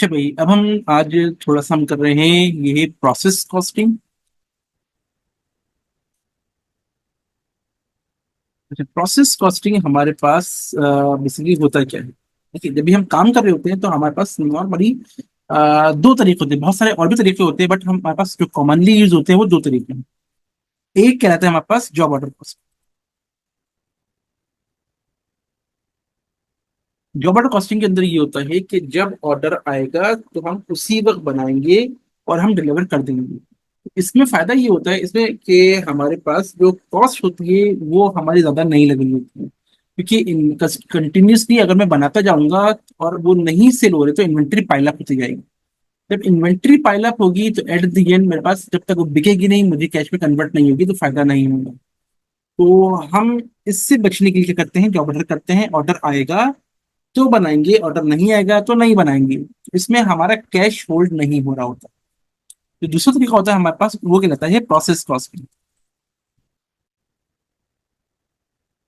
अच्छा भाई, अब हम आज थोड़ा सा हम कर रहे हैं ये प्रोसेस कॉस्टिंग। अच्छा, प्रोसेस कॉस्टिंग हमारे पास बेसिकली होता क्या है? देखिए, जब भी हम काम कर रहे होते हैं तो हमारे पास नॉर्मली दो तरीके होते हैं। बहुत सारे और भी तरीके होते हैं, बट हमारे पास जो कॉमनली यूज होते हैं वो दो तरीके हैं। एक कहलाता है हमारे पास job order cost. Job order costing के अंदर ये होता है कि जब ऑर्डर आएगा तो हम उसी वक्त बनाएंगे और हम डिलीवर कर देंगे। इसमें फायदा ये होता है इसमें कि हमारे पास जो कॉस्ट होती है वो हमारी ज्यादा नहीं लगनी होती है, क्योंकि कंटिन्यूसली अगर मैं बनाता जाऊंगा और वो नहीं सेल हो रहे तो इन्वेंट्री पाइल अप होती जाएगी। जब इन्वेंट्री पाइल अप होगी तो एट द एंड मेरे पास जब तक वो बिकेगी नहीं, मुझे कैश में कन्वर्ट नहीं होगी, तो फायदा नहीं होगा। तो हम इससे बचने के लिए क्या करते हैं, जॉब ऑर्डर करते हैं। ऑर्डर आएगा तो बनाएंगे, ऑर्डर नहीं आएगा तो नहीं बनाएंगे। इसमें हमारा कैश होल्ड नहीं हो रहा होता। तो दूसरा तरीका होता है हमारे पास, वो कहलाता है प्रोसेस कॉस्टिंग।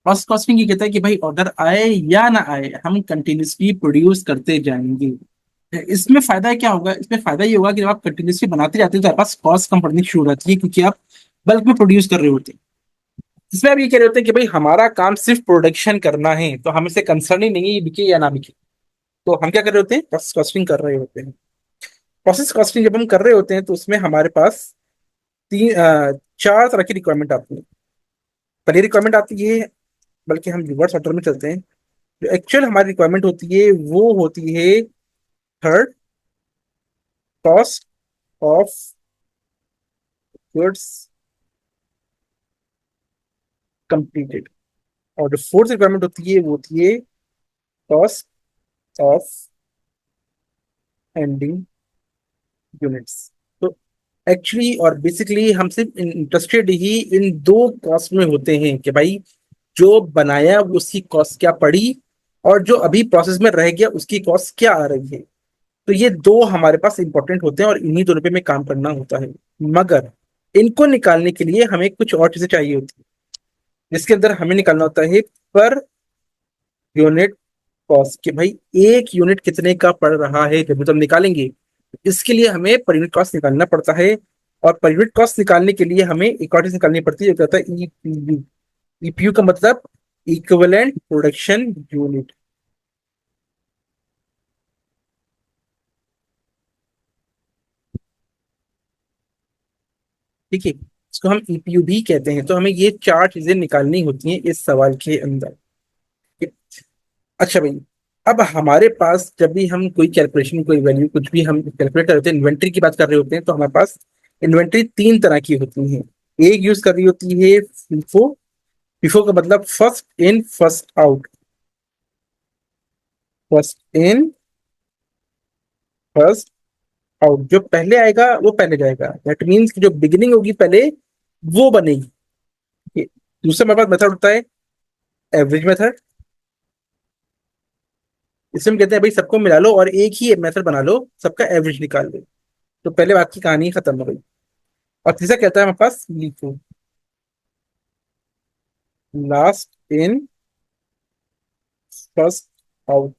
प्रोसेस कॉस्टिंग ये कहता है कि भाई ऑर्डर आए या ना आए, हम कंटिन्यूसली प्रोड्यूस करते जाएंगे। इसमें फायदा क्या होगा? इसमें फायदा ये होगा कि जब आप कंटिन्यूसली बनाते जाते हैं तो आपके पास कॉस्ट कम पड़नी शुरू हो जाती है, क्योंकि आप बल्क में प्रोड्यूस कर रहे होते हैं। इसमें आप ये कह रहे होते हैं कि भाई हमारा काम सिर्फ प्रोडक्शन करना है, तो हमें से कंसर्न ही नहीं है ये बिके या ना बिके। तो हम क्या कर रहे होते हैं? प्रोसेस कॉस्टिंग कर रहे होते हैं। प्रोसेस कॉस्टिंग जब हम कर रहे होते हैं तो उसमें हमारे पास चार तरह की रिक्वायरमेंट आती है। पहली रिक्वायरमेंट आती है, बल्कि हम रिवर्स ऑर्डर में चलते हैं। जो एक्चुअल हमारी रिक्वायरमेंट होती है वो होती है third, cost of goods completed. और जो फोर्थ रिक्वायरमेंट होती है वो होती है कॉस्ट ऑफ एंडिंग यूनिट्स। तो एक्चुअली और बेसिकली हम सिर्फ इंटरेस्टेड ही इन दो कॉस्ट में होते हैं कि भाई जो बनाया उसकी कॉस्ट क्या पड़ी, और जो अभी प्रोसेस में रह गया उसकी कॉस्ट क्या आ रही है। तो ये दो हमारे पास इंपॉर्टेंट होते हैं और इन्हीं दोनों पे में काम करना होता है। मगर इनको निकालने के लिए हमें कुछ और चीजें चाहिए होती है, जिसके अंदर हमें निकालना होता है पर यूनिट कॉस्ट, कि भाई एक यूनिट कितने का पड़ रहा है। जब हम निकालेंगे इसके लिए हमें पर यूनिट कॉस्ट निकालना पड़ता है। और पर यूनिट कॉस्ट निकालने के लिए हमें एक और चीज निकालनी पड़ती है, जो कहता है ईपीयू। ईपीयू का मतलब इक्विवेलेंट प्रोडक्शन यूनिट। ठीक है, इसको हम ईपीयू भी कहते हैं। तो हमें ये चार चीजें निकालनी होती हैं इस सवाल के अंदर। अच्छा भाई, अब हमारे पास जब भी हम कोई कैलकुलेशन, कोई वैल्यू कुछ भी हम कैलकुलेट कर रहे होते हैं, इन्वेंट्री की बात कर रहे होते हैं, तो हमारे पास इन्वेंट्री तीन तरह की होती है। एक यूज कर रही होती है फीफो। फीफो का मतलब first in first out. First in first out, जो पहले आएगा वो पहले जाएगा। दैट मीन्स कि जो बिगिनिंग होगी पहले वो बनेगी। ये दूसरा हमारे पास मेथड होता है एवरेज मेथड। इसमें हम कहते हैं भाई सबको मिला लो और एक ही मेथड बना लो, सबका एवरेज निकाल लो। तो पहले बात की कहानी खत्म हो गई। और तीसरा कहता है हमारे पास LIFO, last in first out.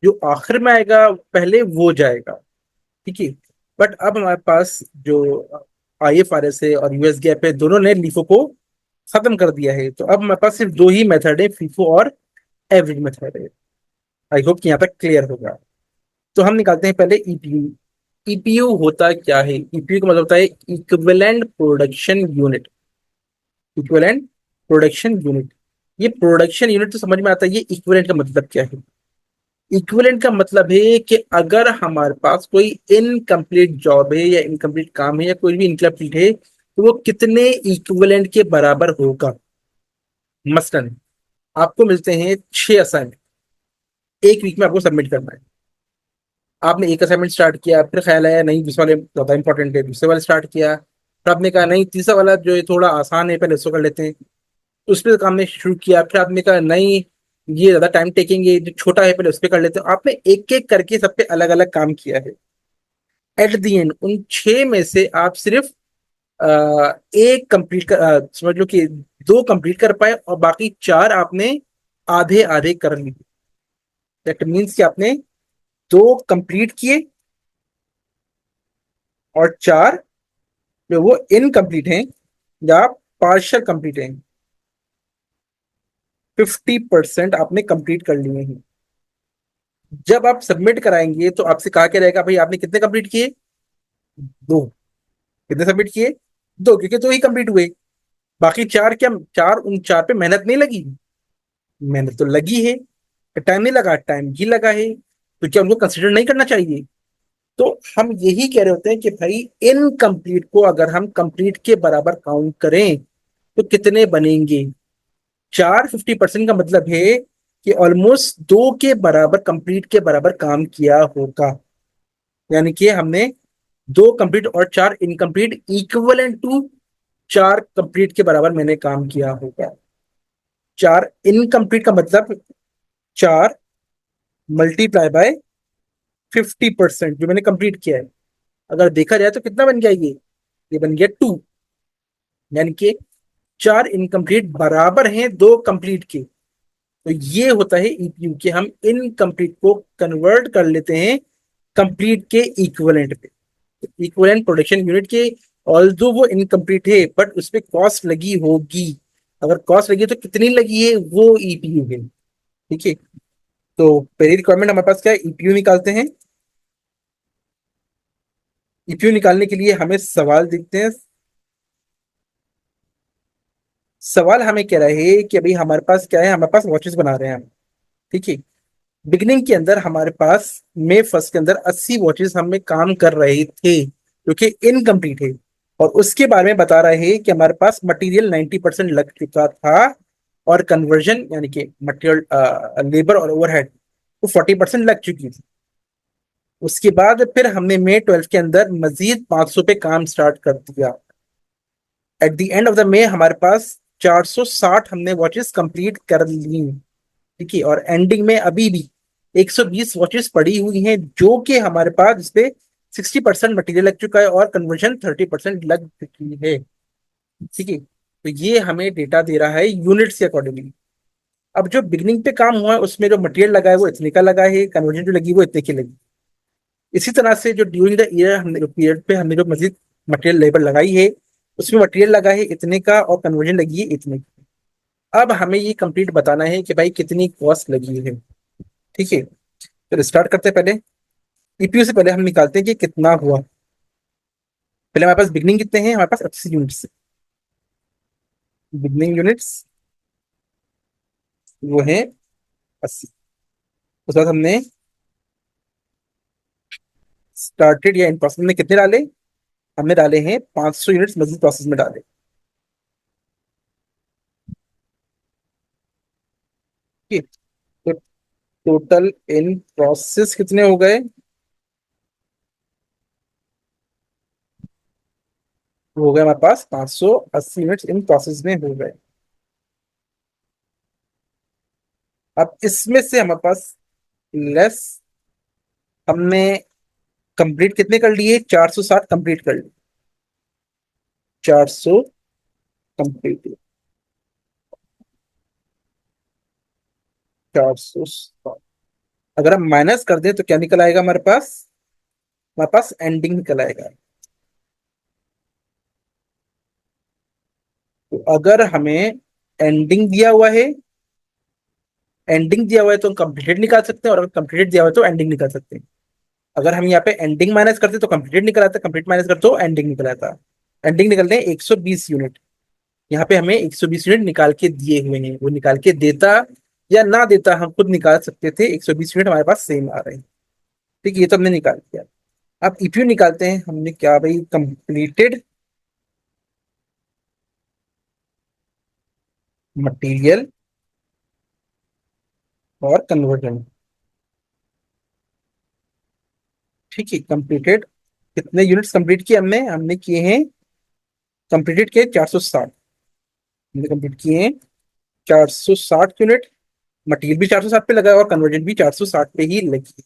जो आखिर में आएगा पहले वो जाएगा। ठीक है। बट अब हमारे पास जो आईएफआरएस है और यूएस गैप है, दोनों ने लीफो को खत्म कर दिया है। तो अब हमारे पास सिर्फ दो ही मेथड है, फीफो और एवरेज मेथड है। आई होप कि यहाँ तक क्लियर होगा। तो हम निकालते हैं पहले ईपीयू। ईपीयू होता क्या है? ईपीयू का मतलब होता है equivalent production unit. Equivalent production unit. ये प्रोडक्शन यूनिट तो समझ में आता है, ये इक्विवेलेंट का मतलब क्या है? इक्विवेलेंट का मतलब है कि अगर हमारे पास कोई इनकम्प्लीट जॉब है या इनकम्प्लीट काम है या कोई भी इनकम्प्लीट है, तो वो कितने इक्विवेलेंट के बराबर होगा। मसलन आपको मिलते हैं 6 असाइनमेंट, एक वीक में आपको सबमिट करना है। आपने एक असाइनमेंट स्टार्ट किया, फिर ख्याल आया नहीं दूसरे वाले ज्यादा इंपॉर्टेंट है, दूसरे वाले स्टार्ट किया, फिर आपने कहा नहीं तीसरा वाला जो है थोड़ा आसान है, पहले इसको कर लेते हैं। उस पर काम ने शुरू किया, फिर आपने कहा नहीं ये ज्यादा टाइम टेकिंग है, जो छोटा है पहले उस पर कर लेते हैं। आपने एक एक करके सब पे अलग अलग काम किया है। एट द एंड उन 6 में से आप सिर्फ एक कंप्लीट कर, समझ लो कि दो कंप्लीट कर पाए और बाकी चार आपने आधे आधे कर लिए। दैट मीन्स कि आपने दो कंप्लीट किए और 4 जो वो इनकम्प्लीट हैं या पार्शियल कंप्लीट हैं। 50% आपने कंप्लीट कर लिए हैं। जब आप सबमिट कराएंगे तो आपसे कहा क्या रहेगा, भाई आपने कितने कंप्लीट किए? 2। कितने सबमिट किए? 2, क्योंकि 2 ही कंप्लीट हुए। बाकी 4 क्या, 4 उन 4 पे मेहनत नहीं लगी? मेहनत तो लगी है। टाइम नहीं लगा? टाइम भी लगा है। तो क्या उनको कंसिडर नहीं करना चाहिए? तो हम यही कह रहे होते हैं कि भाई इनकम्प्लीट को अगर हम कंप्लीट के बराबर काउंट करें तो कितने बनेंगे? 4 50% का मतलब है कि ऑलमोस्ट 2 के बराबर, कंप्लीट के बराबर काम किया होगा। यानी कि हमने 2 कंप्लीट और 4 इनकम्प्लीट इक्वलेंट टू 4 कंप्लीट के बराबर मैंने काम किया होगा। 4 इनकम्प्लीट का मतलब 4 मल्टीप्लाई बाय 50% जो मैंने कंप्लीट किया है। अगर देखा जाए तो कितना बन गया ये बन गया 2। यानी कि 4 इनकम्प्लीट बराबर हैं 2 कंप्लीट के। तो ये होता है ईपीयू कि हम इनकम्प्लीट को कन्वर्ट कर लेते हैं कंप्लीट के इक्विवेलेंट पे। इक्विवेलेंट प्रोडक्शन यूनिट के ऑल्दो वो इनकम्प्लीट है बट उस पर कॉस्ट लगी होगी। अगर कॉस्ट लगी है तो कितनी लगी है, वो ईपीयू है। ठीक है। तो पहली रिक्वायरमेंट हमारे पास क्या है, ईपीयू निकालते हैं। ईपीयू निकालने के लिए हमें सवाल देखते हैं। सवाल हमें कह रहा है कि अभी हमारे पास क्या है, हमारे पास वॉचेस बना रहे हैं हम। ठीक है। बिगनिंग के अंदर हमारे पास मई 1 के अंदर 80 वॉचेस हम में काम कर रहे थे जो कि इनकम्प्लीट है। और उसके बारे में बता रहे हैं कि हमारे पास मटेरियल 90% लग चुका था और कन्वर्जन यानी कि मटेरियल लेबर और ओवरहेड वो 40% लग चुकी थी। उसके बाद फिर हमने मई 12 के अंदर मजीद 500 पे काम स्टार्ट कर दिया। At the end of the May हमारे पास 460 हमने वॉचेस कंप्लीट कर ली। ठीक है। और एंडिंग में अभी भी 120 वॉचेस पड़ी हुई हैं जो कि हमारे पास इस पे 60% मटेरियल लग चुका है और कन्वर्जन 30% लग चुकी है। ठीक है। तो ये हमें डेटा दे रहा है यूनिट्स के अकॉर्डिंगली। अब जो बिगनिंग पे काम हुआ है उसमें जो मटेरियल लगा है वो इतने का लगा है, कन्वर्जन जो लगी वो इतने की लगी। इसी तरह से जो ड्यूरिंग द ईयर हमने जो पीरियड पे हमने जो मजीद मटेरियल लेबर लगाई है उसमें मटेरियल लगा है इतने का और कन्वर्जन लगी है इतने की। अब हमें ये कंप्लीट बताना है कि भाई कितनी कॉस्ट लगी है। ठीक है। तो स्टार्ट करते हैं। पहले ईपीयू से पहले हम निकालते हैं कि कितना हुआ। पहले हमारे पास बिगनिंग कितने हैं, हमारे पास 80 यूनिट्स। बिगनिंग यूनिट्स वो है 80। उसके बाद हमने स्टार्टेड या इन प्रोसेस में कितने डाले? हमने डाले हैं 500 यूनिट्स मजीद प्रोसेस में डाले। ठीक है। तो टोटल इन प्रोसेस कितने हो गए? हो गए हमारे पास 580 यूनिट्स इन प्रोसेस में हो गए। अब इसमें से हमारे पास लेस हमने कंप्लीट कितने कर लिए? 460 कंप्लीट कर लिए। 400 कंप्लीट। 460 अगर हम माइनस कर दें तो क्या निकल आएगा हमारे पास? हमारे पास एंडिंग निकल आएगा। तो अगर हमें एंडिंग दिया हुआ है, एंडिंग दिया हुआ है तो हम कंप्लीटेड निकाल सकते हैं और अगर कंप्लीटेड दिया हुआ है तो एंडिंग निकाल सकते हैं। अगर हम यहाँ पे एंडिंग माइनस करते तो कंप्लीटेड निकल आता, कंप्लीट माइनस करते तो एंडिंग निकल आता। एंडिंग निकलते हैं 120 यूनिट। यहाँ पे हमें 120 यूनिट निकाल के दिए हुए हैं, वो निकाल के देता या ना देता हम खुद निकाल सकते थे। 120 यूनिट हमारे पास सेम आ रहे हैं। ठीक है। ये तो हमने निकाल दिया। अब ईपीयू निकालते हैं। हमने क्या भाई, कंप्लीटेड मटेरियल और कन्वर्जन। ठीक है। कंप्लीटेड कितने यूनिट्स कंप्लीट किए हमने? हमने किए हैं, कंप्लीटेड किए 460। हमने कंप्लीट किए हैं 460 यूनिट। मटेरियल भी 460 पे लगा है और कन्वर्जन भी 460 पे ही लगी।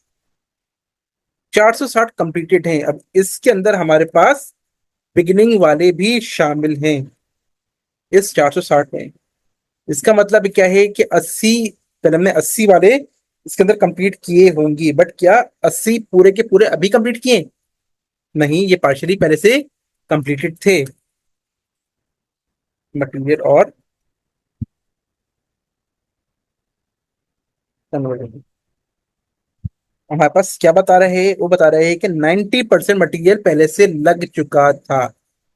460 कंप्लीटेड हैं। अब इसके अंदर हमारे पास बिगिनिंग वाले भी शामिल हैं इस 460 में। इसका मतलब क्या है कि 80, पहले हमने 80 वाले इसके अंदर कंप्लीट किए होंगे बट क्या 80 पूरे के पूरे अभी कंप्लीट किए? नहीं, ये पार्शियली पहले से कंप्लीटेड थे। मटेरियल और कन्वर्जन। हमारे पास क्या बता रहे हैं, वो बता रहे हैं कि 90% मटेरियल पहले से लग चुका था।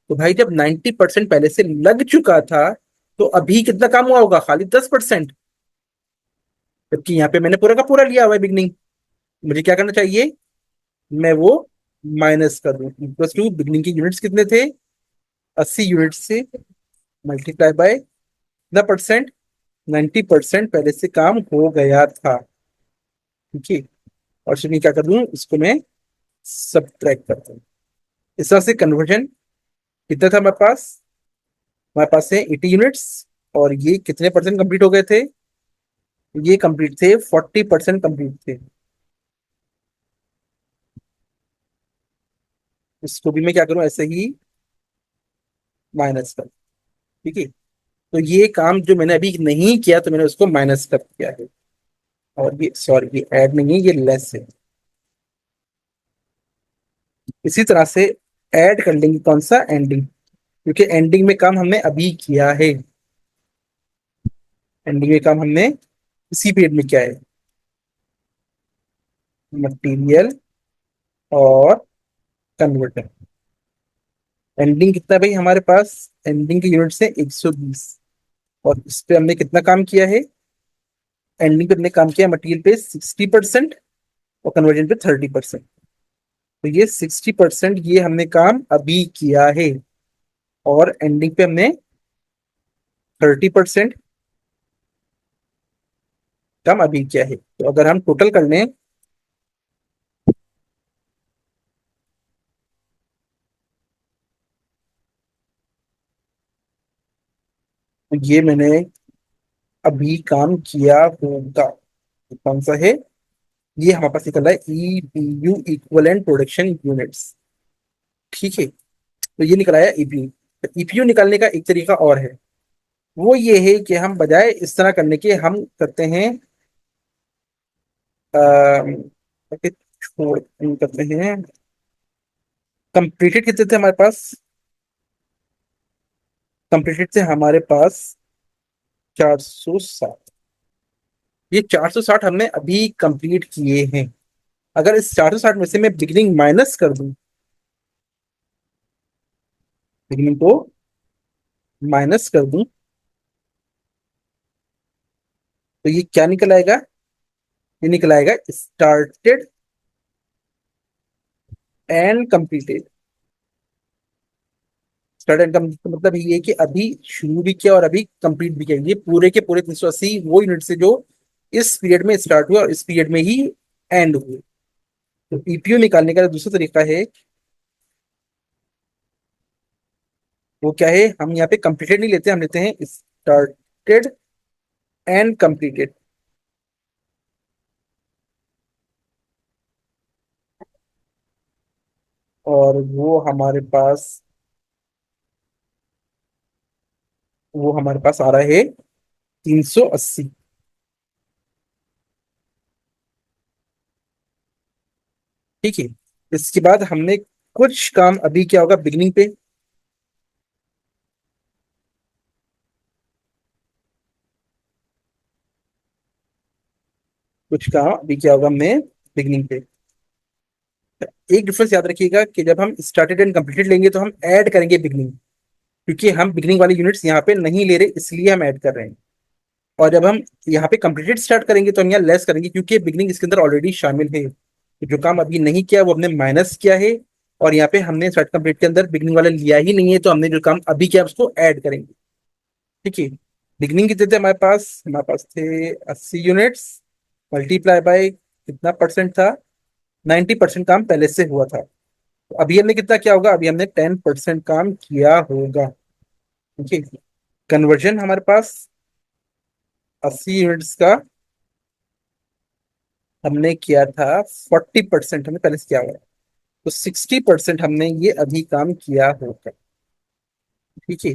तो भाई जब 90% पहले से लग चुका था, तो अभी कितना काम हुआ होगा? खाली 10%। जबकि यहाँ पे मैंने पूरा का पूरा लिया हुआ है बिगनिंग। मुझे क्या करना चाहिए? मैं वो माइनस कर दूं। प्लस टू बिगनिंग की यूनिट्स कितने थे? 80 यूनिट से मल्टीप्लाई बाय कितना परसेंट? 90% पहले से काम हो गया था। ठीक है। और फिर मैं क्या कर दूं, इसको मैं सब्ट्रैक्ट करता हूँ। इस तरह से कन्वर्जन कितना था हमारे पास? हमारे पास है 80 यूनिट्स। और ये कितने परसेंट कंप्लीट हो गए थे? ये कंप्लीट थे, 40% कंप्लीट थे। इसको भी मैं क्या करूं, ऐसे ही माइनस कर। ठीक है। तो ये काम जो मैंने अभी नहीं किया, तो मैंने उसको माइनस कर दिया है। और ये सॉरी, ये ऐड नहीं है, ये लेस है। इसी तरह से ऐड कर लेंगे कौन सा? एंडिंग। क्योंकि एंडिंग में काम हमने अभी किया है। एंडिंग में काम हमने इसी पीरियड में किया है। मटेरियल और कन्वर्टर। एंडिंग कितना है भाई हमारे पास? एंडिंग की यूनिट से 120। और इस पे हमने कितना काम किया है? एंडिंग पे हमने काम किया मटेरियल पे 60% और कन्वर्जन पे 30%। तो ये 60% ये हमने काम अभी किया है। और एंडिंग पे हमने 30% काम अभी किया है। तो अगर हम टोटल कर लें, तो ये मैंने अभी काम किया होगा। तो कौन सा है? ये हमारे पास निकल रहा है ईपीयू, इक्विवेलेंट प्रोडक्शन यूनिट्स। ठीक है। तो ये निकल आया ईपीयू। ईपीयू निकालने का एक तरीका और है। वो ये है कि हम बजाय इस तरह करने के, हम करते हैं करके छोड़ करते हैं। कंप्लीटेड कितने थे हमारे पास? कंप्लीटेड से हमारे पास 460। ये 460 हमने अभी कंप्लीट किए हैं। अगर इस 460 में से मैं बिगिनिंग माइनस कर दूं, बिगिनिंग को माइनस कर दूं, तो ये क्या निकल आएगा? ये निकल आएगा started and completed. Start and complete का मतलब ये है कि अभी शुरू भी किया और अभी कंप्लीट भी किया। ये पूरे के पूरे 380 वो यूनिट से जो इस पीरियड में स्टार्ट हुआ और इस पीरियड में ही एंड हुए। तो ईपीयू निकालने का दूसरा तरीका है, वो क्या है? हम यहाँ पे कंप्लीटेड नहीं लेते, हम लेते हैं स्टार्टेड एंड कंप्लीटेड। और वो हमारे पास आ रहा है 380। ठीक है। इसके बाद हमने कुछ काम अभी क्या होगा बिगनिंग पे? कुछ काम अभी क्या होगा हमने बिगनिंग पे? एक डिफरेंस याद रखिएगा कि जब हम स्टार्टेड एंड कंप्लीटेड लेंगे तो हम ऐड करेंगे बिगनिंग। क्योंकि हम बिगनिंग वाली यूनिट्स यहाँ पे नहीं ले रहे, इसलिए हम ऐड कर रहे हैं। और जब हम यहाँ पे कंप्लीटेड स्टार्ट करेंगे तो हम यहाँ लेस करेंगे, क्योंकि बिगनिंग इसके अंदर ऑलरेडी शामिल है। तो जो काम अभी नहीं किया वो हमने माइनस किया है। और यहाँ पे हमने स्टार्ट कंप्लीट के अंदर बिगनिंग वाला लिया ही नहीं है, तो हमने जो काम अभी किया उसको ऐड करेंगे। ठीक है। बिगनिंग कितने थे हमारे पास? हमारे पास थे 80 यूनिट्स। मल्टीप्लाई बाय कितना परसेंट था? 90% काम पहले से हुआ था। तो अभी हमने कितना किया होगा? अभी हमने 10% काम किया होगा। ठीक है। कन्वर्जन हमारे पास 80 यूनिट्स का हमने किया था, 40% हमने पहले से किया हुआ है। तो 60% हमने ये अभी काम किया होगा। ठीक है।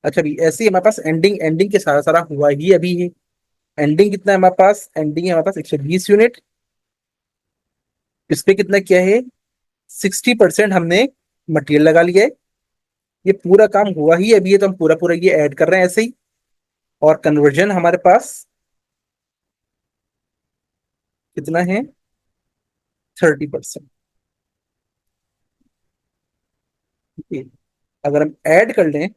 अच्छा, अभी ऐसे ही हमारे पास एंडिंग, एंडिंग के सारा सारा हुआ ही अभी है। एंडिंग कितना है हमारे पास? एंडिंग है हमारे पास 120 यूनिट। इस पे कितना किया है? 60% हमने मटेरियल लगा लिया है। ये पूरा काम हुआ ही अभी है, तो हम पूरा पूरा ये ऐड कर रहे हैं ऐसे ही। और कन्वर्जन हमारे पास कितना है? 30%। अगर हम ऐड कर लें,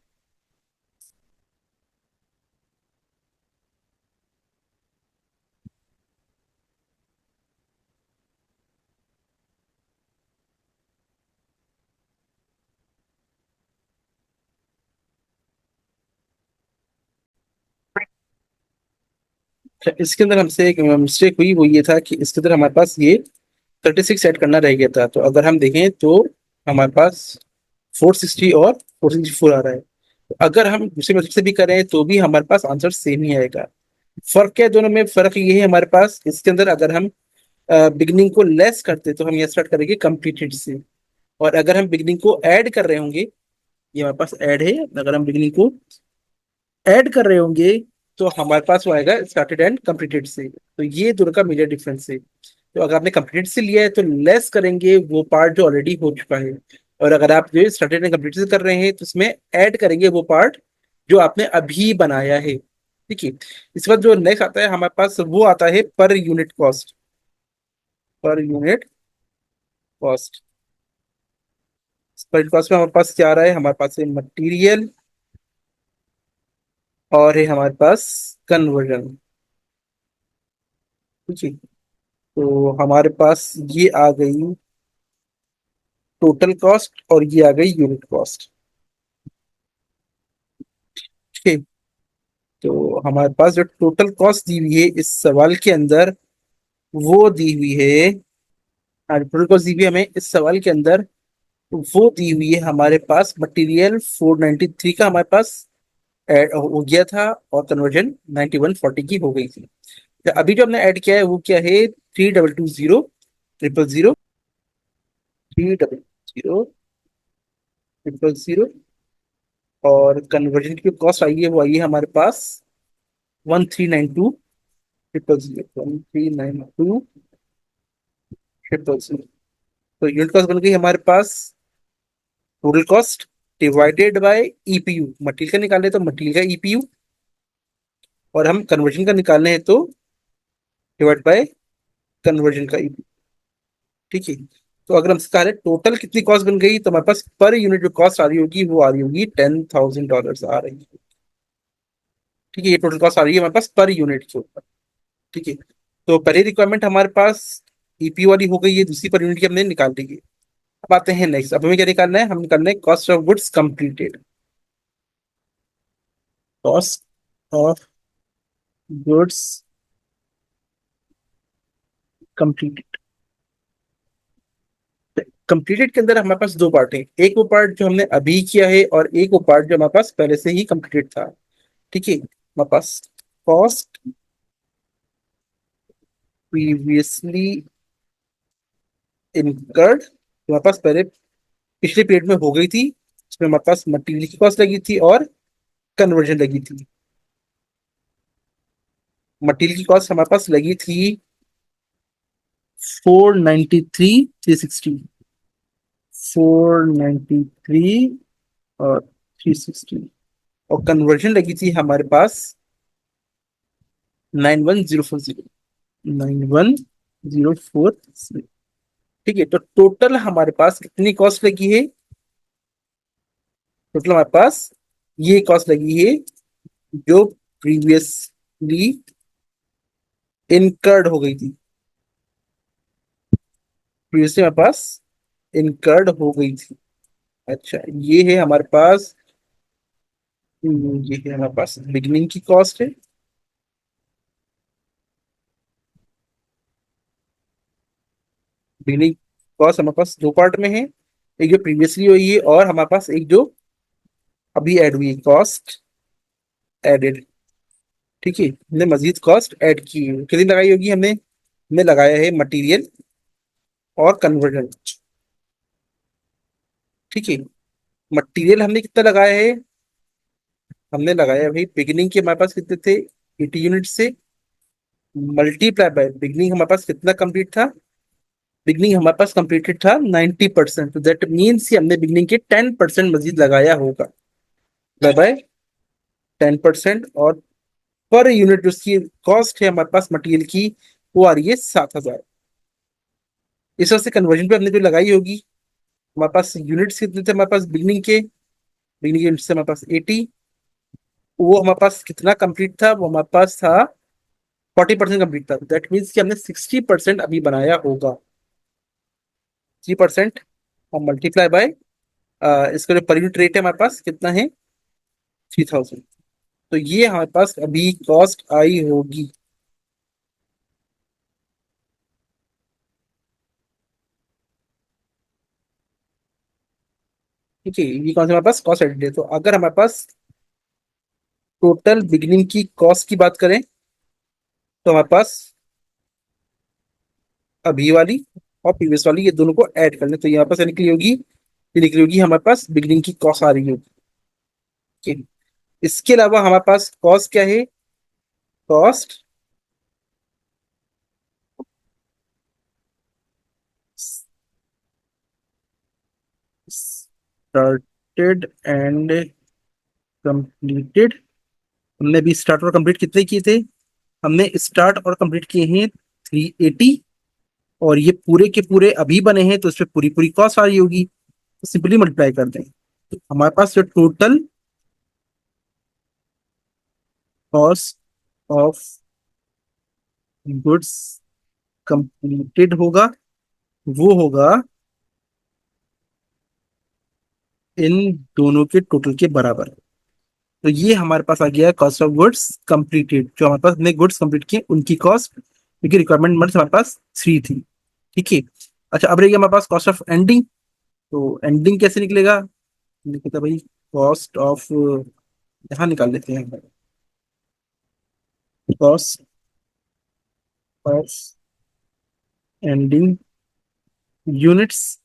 इसके अंदर हमसे एक मिस्टेक हुई, वो ये था कि इसके अंदर हमारे पास ये 36 ऐड करना रह गया था। तो अगर हम देखें तो हमारे पास 460 और 464 आ रहा है। तो अगर हम दूसरे मेथड से भी करें तो भी हमारे पास आंसर सेम ही आएगा। फर्क क्या है दोनों में? फर्क ये है हमारे पास इसके अंदर, अगर हम बिगनिंग को लेस करते तो हम ये स्टार्ट करेंगे कंप्लीटेड से। और अगर हम बिगनिंग को ऐड कर रहे होंगे, ये हमारे पास ऐड है, अगर हम बिगनिंग को ऐड कर रहे होंगे तो हमारे पास वो आएगा स्टार्टेड एंड कंप्लीटेड से। तो ये दोनों का मेजर डिफरेंस है। तो अगर आपने कंप्लीटेड से लिया है तो लेस करेंगे वो पार्ट जो ऑलरेडी हो चुका है। और अगर आप जो स्टार्टेड एंड कंप्लीटेड से कर रहे हैं तो उसमें ऐड करेंगे वो पार्ट जो आपने अभी बनाया है। ठीक है। इसके बाद जो नेक्स्ट आता है हमारे पास, वो आता है per unit cost. Per unit cost. Per unit cost में हमारे पास क्या आ रहा है? हमारे पास है मटेरियल और है हमारे पास कन्वर्जन। ठीक है। तो हमारे पास ये आ गई टोटल कॉस्ट और ये आ गई यूनिट कॉस्ट। ठीक है। तो हमारे पास जो टोटल कॉस्ट दी हुई है इस सवाल के अंदर, वो दी हुई है, टोटल कॉस्ट दी हुई है हमें इस सवाल के अंदर, वो दी हुई है हमारे पास मटेरियल 493 का हमारे पास ऐड हो गया था, और कन्वर्जन 9140 की हो गई थी। तो अभी जो हमने ऐड किया है वो क्या है? 3220 000 3000 और कन्वर्जन की जो कॉस्ट आई है वो आई है हमारे पास 1392 000 तो यूनिट कॉस्ट बन गई हमारे पास total cost divided by EPU. Material का निकाले तो मटेरियल का ईपीयू, और हम कन्वर्जन का निकालने हैं तो डिवाइड बाय कन्वर्जन का ईपीयू। ठीक है। तो अगर हम इसका टोटल कितनी कॉस्ट बन गई, तो हमारे पास पर यूनिट जो कॉस्ट आ रही होगी वो आ रही होगी $10,000 आ रही है। ठीक है। ये टोटल कॉस्ट आ रही है हमारे पास पर यूनिट के ऊपर। ठीक है। तो पहली रिक्वायरमेंट हमारे पास ईपी वाली हो गई है, दूसरी पर यूनिट की हमने निकाल ली है। अब आते हैं नेक्स्ट, अब हमें क्या निकालना है? हम निकालना है cost of goods completed. Cost of goods completed. Completed के अंदर हमारे पास दो पार्ट है, एक वो पार्ट जो हमने अभी किया है और एक वो पार्ट जो हमारे पास पहले से ही कंप्लीटेड था। ठीक है। हमारे पास कॉस्ट प्रीवियसली इनकर्ड हमारे पास पहले पिछले पीरियड में हो गई थी, उसमें हमारे पास मटेरियल की कॉस्ट लगी थी और कन्वर्जन लगी थी। मटेरियल की कॉस्ट हमारे पास लगी थी 493 360। 493 और 360। और कन्वर्जन लगी थी हमारे पास 91040। 91040। ठीक है। तो टोटल हमारे पास कितनी कॉस्ट लगी है? टोटल हमारे पास ये कॉस्ट लगी है जो प्रीवियसली इनकर्ड हो गई थी। प्रीवियसली हमारे पास इनकर्ड हो गई थी। अच्छा, ये है हमारे पास, ये है हमारे पास बिगिनिंग की कॉस्ट है। बिगिनिंग कॉस्ट हमारे पास दो पार्ट में है, एक जो प्रीवियसली हुई है और हमारे पास एक जो अभी ऐड हुई है, कॉस्ट एडेड। ठीक है। हमने मजीद कॉस्ट ऐड की है, कितनी लगाई होगी? हमने लगाया है मटेरियल और कन्वर्जन। ठीक है। मटेरियल हमने कितना लगाया है? हमने लगाया है भाई, बिगिनिंग के हमारे पास कितने थे? 80 यूनिट से मल्टीप्लाई बाय बिगिनिंग हमारे पास कितना कंप्लीट था? बिगनिंग हमारे पास कंप्लीटेड था 90%, तो दैट मीन्स कि हमने बिगनिंग के 10% मजीद लगाया होगा। बाय बाय 10%, और पर यूनिट उसकी कॉस्ट है हमारे पास मटेरियल की, वो आ रही है 7,000। इस वजह से कन्वर्जन पे हमने जो लगाई होगी, हमारे पास यूनिट्स कितने थे हमारे पास बिगनिंग के यूनिट्स से हमारे पास 80। वो हमारे पास कितना कंप्लीट था, वो हमारे पास था 40% कंप्लीट था, दैट मीन्स कि हमने 60% अभी बनाया होगा। 3% और मल्टीप्लाई बाय इसका जो पर यूनिट रेट है हमारे पास कितना है, 3,000। तो ये हमारे पास अभी कॉस्ट आई होगी। ठीक है, ये कौन सा हमारे पास कॉस्ट एडिट है। तो अगर हमारे पास टोटल बिगिनिंग की कॉस्ट की बात करें, तो हमारे पास अभी वाली और प्रीवियस वाली ये दोनों को ऐड कर लें, तो यहाँ पास ये निकली होगी, ये निकली होगी हमारे पास बिगिनिंग की कॉस्ट आ रही होगी। ठीक है। इसके अलावा हमारे पास कॉस्ट क्या है, कॉस्ट स्टार्टेड एंड कंप्लीटेड। हमने अभी स्टार्ट और कंप्लीट कितने किए थे, हमने स्टार्ट और कंप्लीट किए हैं 380, और ये पूरे के पूरे अभी बने हैं, तो इस पे पूरी पूरी कॉस्ट आ रही होगी, तो सिंपली मल्टीप्लाई कर दें। तो हमारे पास जो total cost of goods completed होगा, वो होगा इन दोनों के टोटल के बराबर। तो ये हमारे पास आ गया कॉस्ट ऑफ गुड्स कंप्लीटेड, जो हमारे पास हमने गुड्स कंप्लीट किए उनकी कॉस्ट, क्योंकि रिक्वायरमेंट मंथ हमारे पास 3 थी। ठीक है। अच्छा, अब रहेगी हमारे पास कॉस्ट ऑफ एंडिंग। तो एंडिंग कैसे निकलेगा, निकलता भाई कॉस्ट ऑफ, यहाँ निकाल लेते हैं, कॉस्ट ऑफ एंडिंग यूनिट्स।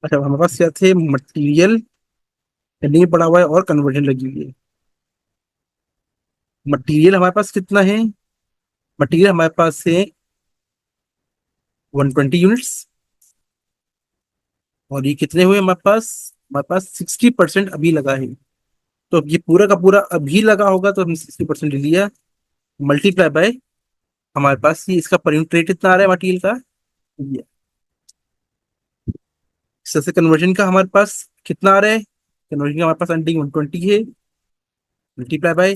अच्छा, हमारे पास क्या थे, मटेरियल एंडिंग पड़ा हुआ है और कन्वर्जन लगी हुई है। मटेरियल हमारे पास कितना है, मटेरियल हमारे पास है 120 यूनिट्स, और ये कितने हुए हमारे पास 60% अभी लगा है। तो अब ये पूरा का पूरा अभी लगा होगा, तो हमने 60% ले लिया, मल्टीप्लाई बाय हमारे पास ये इसका पर यूनिट रेट कितना आ रहा है मटेरियल का, ये इससे कन्वर्जन का हमारे पास कितना आ रहा है, कन्वर्जन का हमारे पास एंडिंग 120 है, मल्टीप्लाई बाय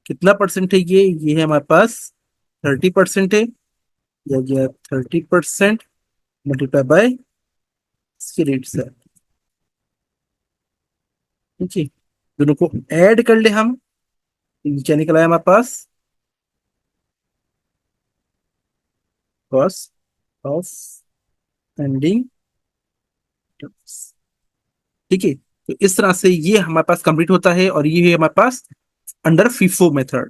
कितना परसेंट है, ये है हमारे पास 30% है, या गया 30%, मल्टीप्लाई बाय इसके रेट से। ठीक है, दोनों को ऐड कर ले हम, तो ये क्या निकला है हमारे पास, कॉस्ट ऑफ एंडिंग। ठीक है, तो इस तरह से ये हमारे पास कंप्लीट होता है, और ये है हमारे पास अंडर फीफो मेथड।